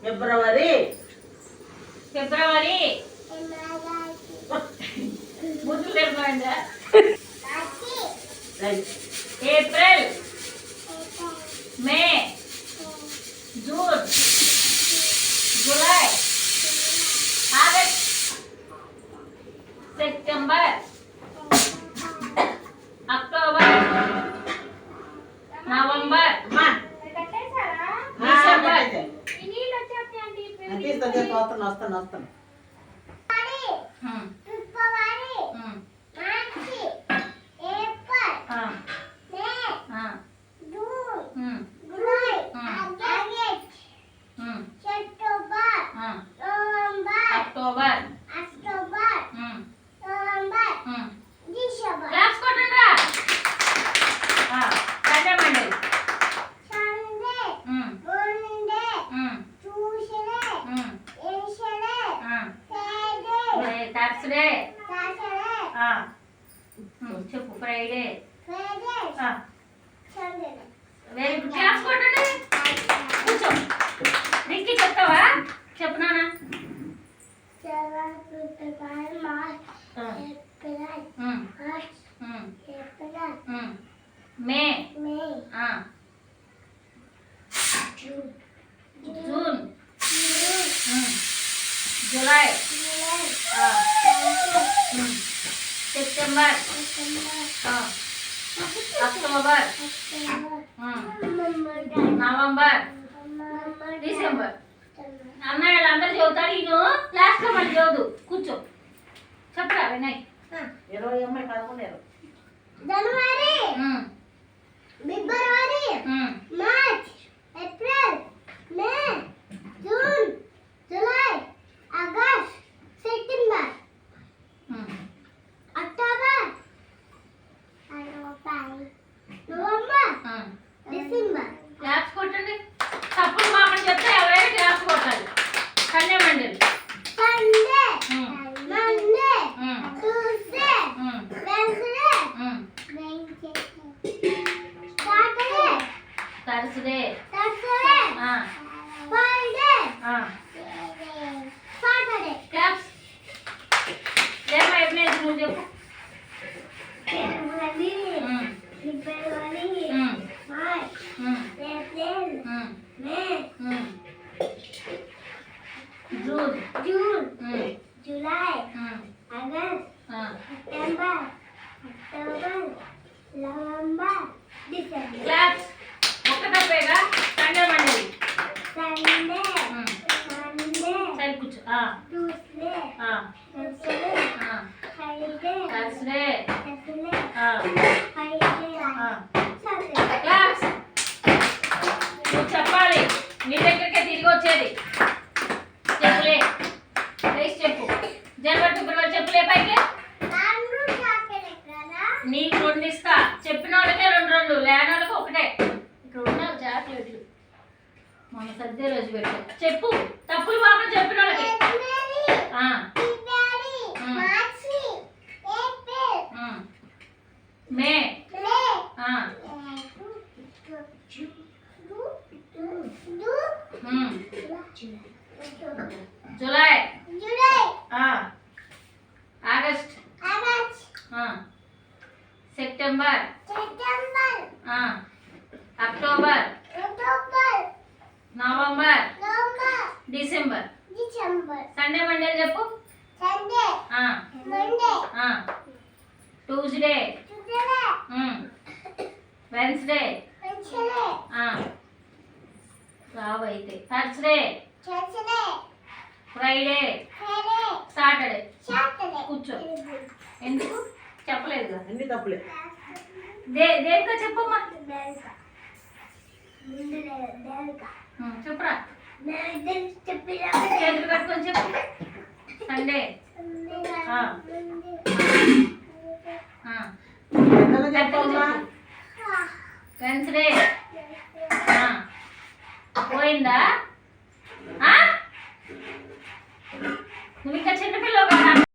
ఫిబ్రవరి April May June July August September October November December వస్తాను October Thursday చెప్పు Friday very good claps కొట్టండి కూర్చో రిక్కి చెప్తావా చెప్పు నాన్న May June July September October November December అన్నయ్య అందరు చదువుతాడు ఈయన లాస్ట్లో మళ్ళీ చదువు కూర్చో చెప్పరా వినయ్ 20 అమ్మాయి 11 January February March April May June July August September October November December claps కొట్టండి తప్పులు మామని చెప్తే ఎవరైనా క్లాప్స్ కొట్టాలి కన్యా మండలి Sunday Monday Tuesday Wednesday Thursday Friday Saturday claps ఏమో ఎప్పుడు నువ్వు చెప్పు February March April May June July August September October November December claps ఒక్కటప్పేగా సండే మండలి సండే మండే సరి కూర్చో Tuesday Wednesday Friday Thursday Friday Saturday claps నువ్వు చెప్పాలి నీ దగ్గరికే తిరిగి వచ్చేది చెప్పులే ప్లీజ్ చెప్పు జనవరి ఫిబ్రవరి చెప్పులే పైకి నీకు 2 ఇస్తా చెప్పిన వాళ్ళకే 2 లేని వాళ్ళకి ఒకటే ఇక్కడ ఉన్న చాక్లెట్లు మన సద్దే రోజు పెట్టు చెప్పు తప్పులు మాత్రం చెప్పిన వాళ్ళకి May July August September October November December Sunday Monday చెప్పు ట్యూస్డే వెన్స్డే రావైతే థర్స్డే ఫ్రైడే సాటర్డే కూర్చో ఎందుకు చెప్పలేదు కదా అన్ని తప్పులే దేనికో చెప్పమ్మా చెప్పురా చేతులు కట్టుకొని చెప్పు సండే